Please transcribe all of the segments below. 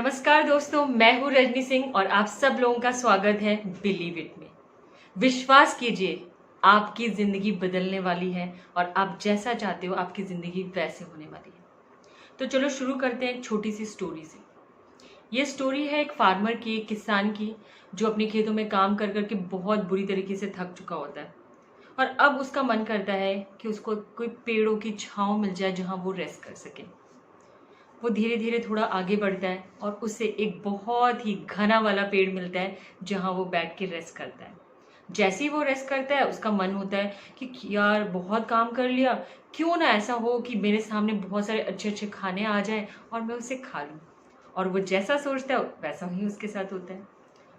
नमस्कार दोस्तों, मैं हूँ रजनी सिंह और आप सब लोगों का स्वागत है बिलीव इट में। विश्वास कीजिए, आपकी ज़िंदगी बदलने वाली है और आप जैसा चाहते हो आपकी ज़िंदगी वैसे होने वाली है। तो चलो शुरू करते हैं एक छोटी सी स्टोरी से। ये स्टोरी है एक फार्मर की, एक किसान की, जो अपने खेतों में काम कर करके बहुत बुरी तरीके से थक चुका होता है और अब उसका मन करता है कि उसको कोई पेड़ों की छाँव मिल जाए जहाँ वो रेस्ट कर सके। वो धीरे धीरे थोड़ा आगे बढ़ता है और उसे एक बहुत ही घना वाला पेड़ मिलता है जहाँ वो बैठ के रेस्ट करता है। जैसे ही वो रेस्ट करता है उसका मन होता है कि यार बहुत काम कर लिया, क्यों ना ऐसा हो कि मेरे सामने बहुत सारे अच्छे अच्छे खाने आ जाए और मैं उसे खा लूँ। और वो जैसा सोचता है वैसा ही उसके साथ होता है।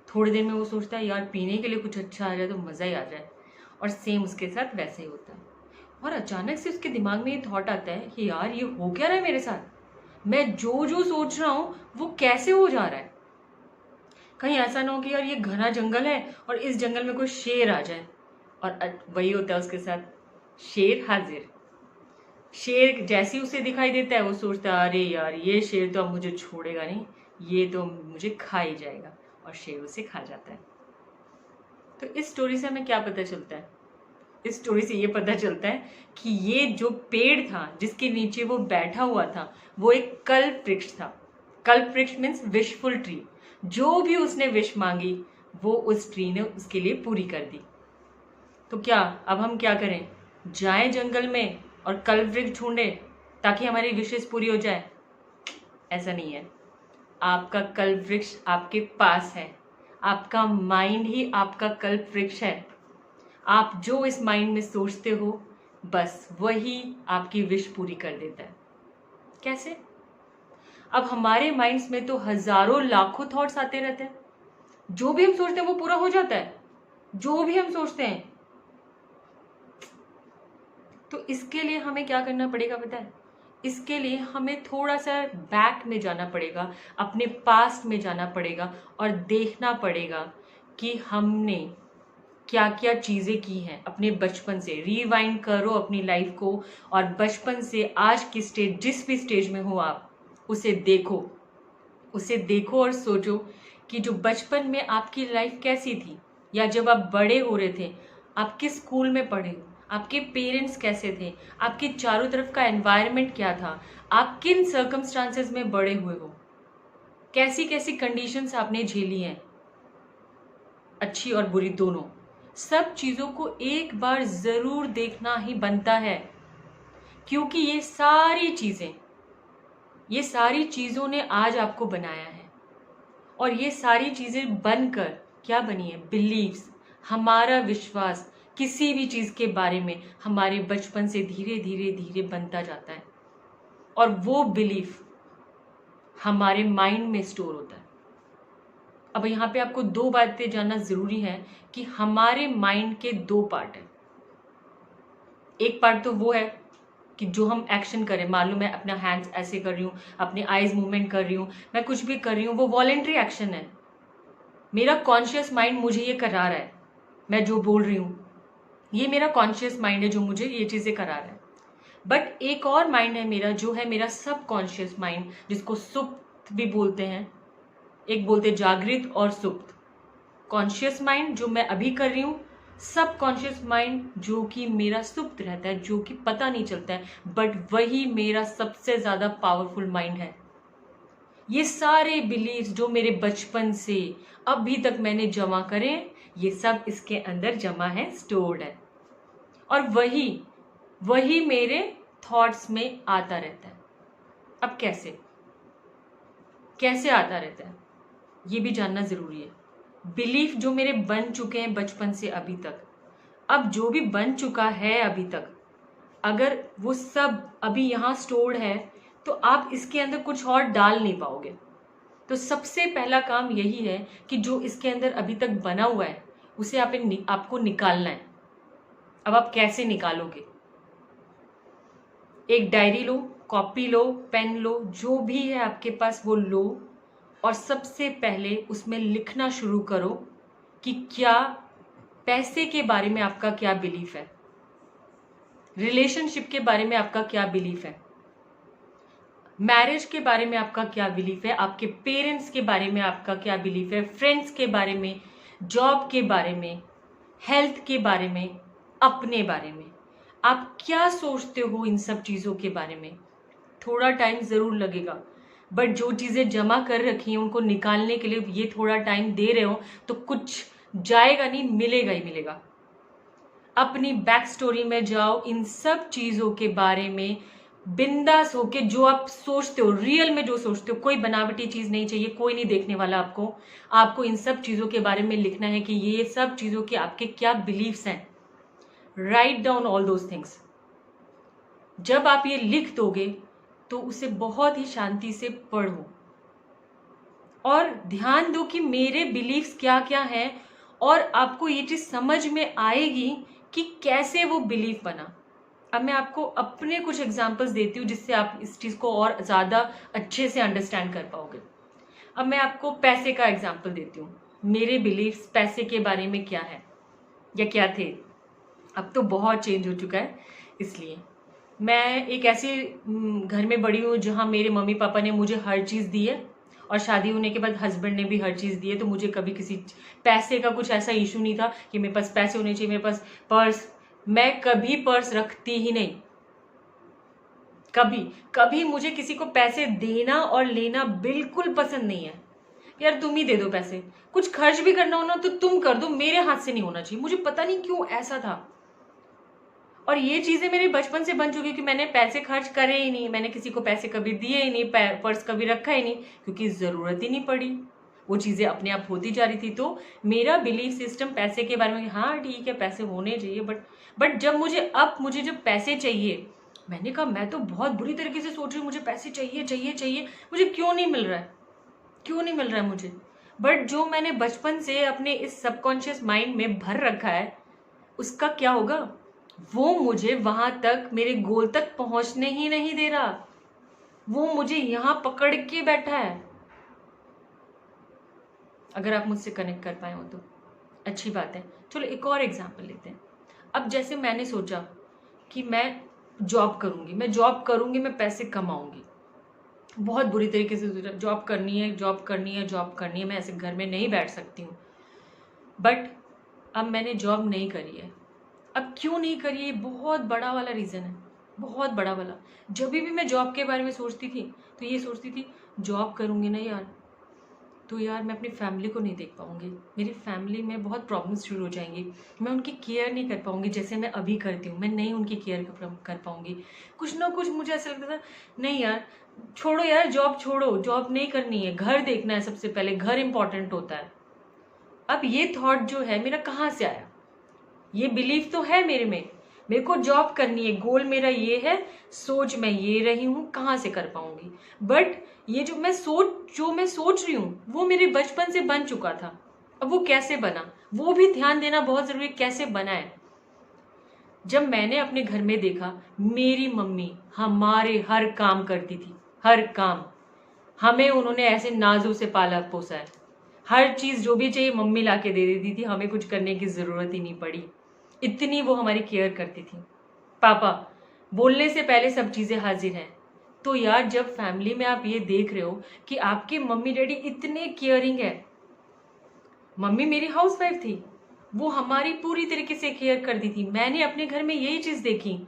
थोड़ी देर में वो सोचता है यार पीने के लिए कुछ अच्छा आ जाए तो मज़ा ही आ जाए, और सेम उसके साथ वैसा ही होता है। और अचानक से उसके दिमाग में ये थॉट आता है कि यार ये हो क्या रहा है मेरे साथ, मैं जो जो सोच रहा हूँ वो कैसे हो जा रहा है। कहीं ऐसा ना हो कि यार ये घना जंगल है और इस जंगल में कोई शेर आ जाए। और वही होता है उसके साथ, शेर हाजिर। शेर जैसे ही उसे दिखाई देता है वो सोचता है अरे यार ये शेर तो अब मुझे छोड़ेगा नहीं, ये तो मुझे खा ही जाएगा, और शेर उसे खा जाता है। तो इस स्टोरी से हमें क्या पता चलता है? इस स्टोरी से ये पता चलता है कि ये जो पेड़ था जिसके नीचे वो बैठा हुआ था वो एक कल्प वृक्ष था। कल्प वृक्ष मीन्स विशफुल ट्री। जो भी उसने विश मांगी वो उस ट्री ने उसके लिए पूरी कर दी। तो क्या अब हम क्या करें? जाएं जंगल में और कल्प वृक्ष ढूंढें ताकि हमारी विशेष पूरी हो जाए? ऐसा नहीं है। आपका कल्प वृक्ष आपके पास है। आपका माइंड ही आपका कल्प वृक्ष है। आप जो इस माइंड में सोचते हो बस वही आपकी विश पूरी कर देता है। कैसे? अब हमारे माइंड्स में तो हजारों लाखों थॉट्स आते रहते हैं। जो भी हम सोचते हैं वो पूरा हो जाता है, जो भी हम सोचते हैं। तो इसके लिए हमें क्या करना पड़ेगा पता है? इसके लिए हमें थोड़ा सा बैक में जाना पड़ेगा, अपने पास्ट में जाना पड़ेगा और देखना पड़ेगा कि हमने क्या क्या चीज़ें की हैं अपने बचपन से। रिवाइंड करो अपनी लाइफ को और बचपन से आज की स्टेज, जिस भी स्टेज में हो आप, उसे देखो। उसे देखो और सोचो कि जो बचपन में आपकी लाइफ कैसी थी, या जब आप बड़े हो रहे थे आप किस स्कूल में पढ़े हो, आपके पेरेंट्स कैसे थे, आपके चारों तरफ का एनवायरनमेंट क्या था, आप किन सर्कमस्टांसेस में बड़े हुए हो, कैसी कैसी कंडीशंस आपने झेली हैं, अच्छी और बुरी दोनों। सब चीज़ों को एक बार ज़रूर देखना ही बनता है, क्योंकि ये सारी चीज़ों ने आज आपको बनाया है। और ये सारी चीज़ें बनकर क्या बनी है? बिलीव्स। हमारा विश्वास किसी भी चीज़ के बारे में हमारे बचपन से धीरे धीरे धीरे बनता जाता है, और वो बिलीफ हमारे माइंड में स्टोर होता है। अब यहाँ पे आपको दो बातें जानना ज़रूरी है कि हमारे माइंड के दो पार्ट हैं। एक पार्ट तो वो है कि जो हम एक्शन करें, मान लो मैं अपना हैंड्स ऐसे कर रही हूँ, अपने आईज मूवमेंट कर रही हूँ, मैं कुछ भी कर रही हूँ, वो वॉलेंट्री एक्शन है। मेरा कॉन्शियस माइंड मुझे ये करा रहा है, मैं जो बोल रही हूँ ये मेरा कॉन्शियस माइंड है जो मुझे ये चीज़ें करा रहा है। बट एक और माइंड है मेरा, जो है मेरा सब कॉन्शियस माइंड, जिसको सुप्त भी बोलते हैं। एक बोलते जागृत और सुप्त। कॉन्शियस माइंड जो मैं अभी कर रही हूँ, सब कॉन्शियस माइंड जो कि मेरा सुप्त रहता है, जो कि पता नहीं चलता है, बट वही मेरा सबसे ज़्यादा पावरफुल माइंड है। ये सारे बिलीव्स जो मेरे बचपन से अभी तक मैंने जमा करे, ये सब इसके अंदर जमा है, स्टोर्ड है। और वही मेरे थॉट्स में आता रहता है। अब कैसे आता रहता है ये भी जानना ज़रूरी है। बिलीफ जो मेरे बन चुके हैं बचपन से अभी तक, अब जो भी बन चुका है अभी तक, अगर वो सब अभी यहाँ स्टोर्ड है तो आप इसके अंदर कुछ और डाल नहीं पाओगे। तो सबसे पहला काम यही है कि जो इसके अंदर अभी तक बना हुआ है उसे आपको निकालना है। अब आप कैसे निकालोगे? एक डायरी लो, कॉपी लो, पेन लो, जो भी है आपके पास वो लो, और सबसे पहले उसमें लिखना शुरू करो कि क्या पैसे के बारे में आपका क्या बिलीफ है, रिलेशनशिप के बारे में आपका क्या बिलीफ है, मैरिज के बारे में आपका क्या बिलीफ है, आपके पेरेंट्स के बारे में आपका क्या बिलीफ है, फ्रेंड्स के बारे में, जॉब के बारे में, हेल्थ के बारे में, अपने बारे में आप क्या सोचते हो इन सब चीज़ों के बारे में। थोड़ा टाइम ज़रूर लगेगा, बट जो चीज़ें जमा कर रखी हैं उनको निकालने के लिए ये थोड़ा टाइम दे रहे हो तो कुछ जाएगा नहीं, मिलेगा ही मिलेगा। अपनी बैक स्टोरी में जाओ, इन सब चीज़ों के बारे में बिंदास होके जो आप सोचते हो, रियल में जो सोचते हो, कोई बनावटी चीज़ नहीं चाहिए, कोई नहीं देखने वाला आपको। आपको इन सब चीज़ों के बारे में लिखना है कि ये सब चीज़ों के आपके क्या बिलीव्स हैं। Write down all those things. जब आप ये लिख दोगे तो उसे बहुत ही शांति से पढ़ो और ध्यान दो कि मेरे बिलीव्स क्या क्या हैं, और आपको ये चीज़ समझ में आएगी कि कैसे वो बिलीफ बना। अब मैं आपको अपने कुछ एग्जांपल्स देती हूँ जिससे आप इस चीज़ को और ज़्यादा अच्छे से अंडरस्टैंड कर पाओगे। अब मैं आपको पैसे का एग्जांपल देती हूँ। मेरे बिलीव्स पैसे के बारे में क्या है या क्या थे, अब तो बहुत चेंज हो चुका है। इसलिए मैं एक ऐसे घर में बड़ी हूँ जहाँ मेरे मम्मी पापा ने मुझे हर चीज़ दी है, और शादी होने के बाद हस्बैंड ने भी हर चीज़ दी है। तो मुझे कभी किसी पैसे का कुछ ऐसा इशू नहीं था कि मेरे पास पैसे होने चाहिए, मेरे पास पर्स। मैं कभी पर्स रखती ही नहीं, कभी कभी मुझे किसी को पैसे देना और लेना बिल्कुल पसंद नहीं है। यार तुम ही दे दो पैसे, कुछ खर्च भी करना हो ना तो तुम कर दो, मेरे हाथ से नहीं होना चाहिए। मुझे पता नहीं क्यों ऐसा था, और ये चीजें मेरे बचपन से बन चुकी कि मैंने पैसे खर्च करे ही नहीं, मैंने किसी को पैसे कभी दिए ही नहीं, पर्स कभी रखा ही नहीं, क्योंकि जरूरत ही नहीं पड़ी। वो चीजें अपने आप होती जा रही थी। तो मेरा बिलीफ सिस्टम पैसे के बारे में, हाँ ठीक है पैसे होने चाहिए, बट जब मुझे जब पैसे चाहिए, मैंने कहा मैं तो बहुत बुरी तरीके से सोच रही हूँ, मुझे पैसे चाहिए चाहिए चाहिए, मुझे क्यों नहीं मिल रहा है, क्यों नहीं मिल रहा है मुझे। बट जो मैंने बचपन से अपने इस सबकॉन्शियस माइंड में भर रखा है, उसका क्या होगा, वो मुझे वहां तक, मेरे गोल तक पहुंचने ही नहीं दे रहा। वो मुझे यहां पकड़ के बैठा है। अगर आप मुझसे कनेक्ट कर पाए हो तो अच्छी बात है। चलो एक और एग्जांपल लेते हैं। अब जैसे मैंने सोचा कि मैं जॉब करूंगी, मैं पैसे कमाऊंगी, बहुत बुरी तरीके से सोचा जॉब करनी है, जॉब करनी है, जॉब करनी है, मैं ऐसे घर में नहीं बैठ सकती हूँ। बट अब मैंने जॉब नहीं करी है। अब क्यों नहीं करी है, बहुत बड़ा वाला रीज़न है, बहुत बड़ा वाला। जब भी मैं जॉब के बारे में सोचती थी तो ये सोचती थी जॉब करूँगी ना यार, तो यार मैं अपनी फैमिली को नहीं देख पाऊँगी, मेरी फैमिली में बहुत प्रॉब्लम्स शुरू हो जाएंगी, मैं उनकी केयर नहीं कर पाऊँगी जैसे मैं अभी करती हूँ, मैं नहीं उनकी केयर कर पाऊँगी। कुछ ना कुछ मुझे ऐसा लगता था, नहीं यार छोड़ो यार, जॉब छोड़ो, जॉब नहीं करनी है, घर देखना है, सबसे पहले घर इंपॉर्टेंट होता है। अब ये थॉट जो है मेरा कहाँ से आया, ये बिलीफ तो है मेरे को जॉब करनी है, गोल मेरा ये है, सोच मैं ये रही हूँ, कहाँ से कर पाऊंगी। बट ये जो मैं सोच रही हूँ वो मेरे बचपन से बन चुका था। अब वो कैसे बना, वो भी ध्यान देना बहुत जरूरी है, कैसे बना है। जब मैंने अपने घर में देखा, मेरी मम्मी हमारे हर काम करती थी, हर काम हमें उन्होंने ऐसे नाजों से पाला पोसा है। हर चीज जो भी चाहिए मम्मी ला के दे देती थी, हमें कुछ करने की जरूरत ही नहीं पड़ी, इतनी वो हमारी केयर करती थी। पापा बोलने से पहले सब चीजें हाजिर हैं। तो यार जब फैमिली में आप ये देख रहे हो कि आपके मम्मी डैडी इतने केयरिंग है, मम्मी मेरी हाउसवाइफ थी, वो हमारी पूरी तरीके से केयर करती थी, मैंने अपने घर में यही चीज देखी,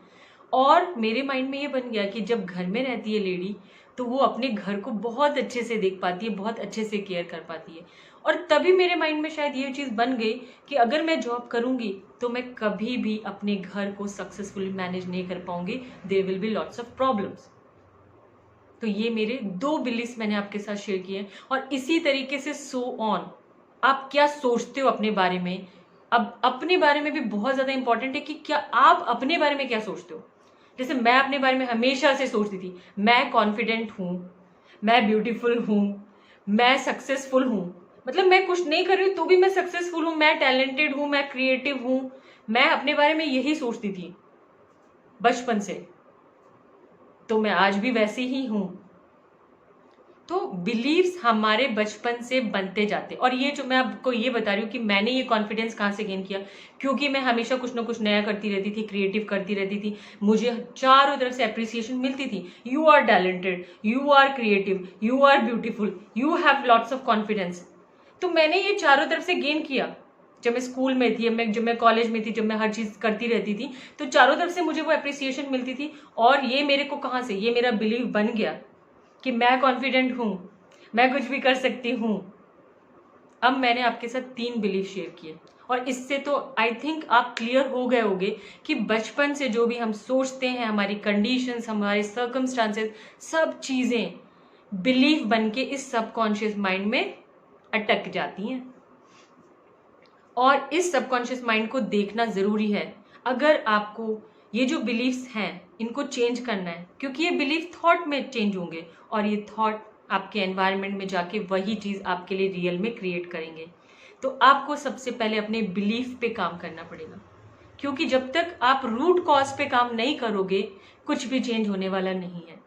और मेरे माइंड में ये बन गया कि जब घर में रहती है लेडी तो वो अपने घर को बहुत अच्छे से देख पाती है, बहुत अच्छे से केयर कर पाती है। और तभी मेरे माइंड में शायद ये चीज़ बन गई कि अगर मैं जॉब करूंगी तो मैं कभी भी अपने घर को सक्सेसफुली मैनेज नहीं कर पाऊंगी, there will be lots of problems. तो ये मेरे 2 बिलीव्स मैंने आपके साथ शेयर किए, और इसी तरीके से सो ऑन। आप क्या सोचते हो अपने बारे में, अब अपने बारे में भी बहुत ज़्यादा इंपॉर्टेंट है कि क्या आप अपने बारे में क्या सोचते हो। जैसे मैं अपने बारे में हमेशा से सोचती थी मैं कॉन्फिडेंट हूँ, मैं ब्यूटीफुल हूँ, मैं सक्सेसफुल हूँ, मतलब मैं कुछ नहीं कर रही हूँ तो भी मैं सक्सेसफुल हूँ, मैं टैलेंटेड हूँ, मैं क्रिएटिव हूँ। मैं अपने बारे में यही सोचती थी बचपन से, तो मैं आज भी वैसी ही हूँ। तो बिलीव्स हमारे बचपन से बनते जाते, और ये जो मैं आपको ये बता रही हूँ कि मैंने ये कॉन्फिडेंस कहाँ से गेन किया, क्योंकि मैं हमेशा कुछ ना कुछ नया करती रहती थी, क्रिएटिव करती रहती थी, मुझे चारों तरफ से अप्रिसिएशन मिलती थी। You are talented, you are creative, you are beautiful, you have lots of confidence. तो मैंने ये चारों तरफ से गेन किया। जब मैं स्कूल में थी, जब मैं कॉलेज में थी, जब मैं हर चीज करती रहती थी, तो चारों तरफ से मुझे वो अप्रिसिएशन मिलती थी। और ये मेरे को कहाँ से, ये मेरा बिलीव बन गया कि मैं कॉन्फिडेंट हूं, मैं कुछ भी कर सकती हूं। अब मैंने आपके साथ 3 बिलीव शेयर किए, और इससे तो आई थिंक आप क्लियर हो गए होंगे कि बचपन से जो भी हम सोचते हैं, हमारी कंडीशंस, हमारे सर्कमस्टांसेस, सब चीजें बिलीव बन के इस सबकॉन्शियस माइंड में अटक जाती हैं। और इस सबकॉन्शियस माइंड को देखना जरूरी है अगर आपको ये जो बिलीव्स हैं इनको चेंज करना है, क्योंकि ये बिलीव थॉट में चेंज होंगे, और ये थॉट आपके एनवायरनमेंट में जाके वही चीज आपके लिए रियल में क्रिएट करेंगे। तो आपको सबसे पहले अपने बिलीफ पे काम करना पड़ेगा, क्योंकि जब तक आप रूट कॉज पे काम नहीं करोगे कुछ भी चेंज होने वाला नहीं है।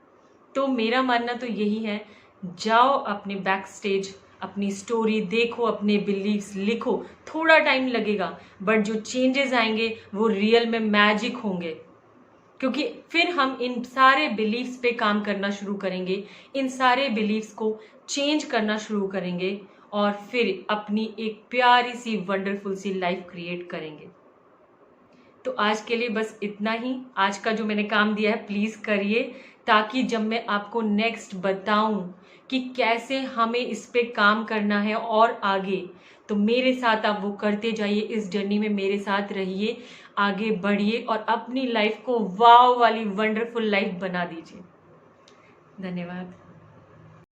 तो मेरा मानना तो यही है, जाओ अपने बैक स्टेज, अपनी स्टोरी देखो, अपने बिलीव्स लिखो। थोड़ा टाइम लगेगा, बट जो चेंजेस आएंगे वो रियल में मैजिक होंगे, क्योंकि फिर हम इन सारे बिलीव्स पे काम करना शुरू करेंगे, इन सारे बिलीव्स को चेंज करना शुरू करेंगे, और फिर अपनी एक प्यारी सी वंडरफुल सी लाइफ क्रिएट करेंगे। तो आज के लिए बस इतना ही। आज का जो मैंने काम दिया है प्लीज करिए, ताकि जब मैं आपको नेक्स्ट बताऊं कि कैसे हमें इस पे काम करना है और आगे, तो मेरे साथ आप वो करते जाइए, इस जर्नी में मेरे साथ रहिए, आगे बढ़िए और अपनी लाइफ को वाव वाली वंडरफुल लाइफ बना दीजिए। धन्यवाद।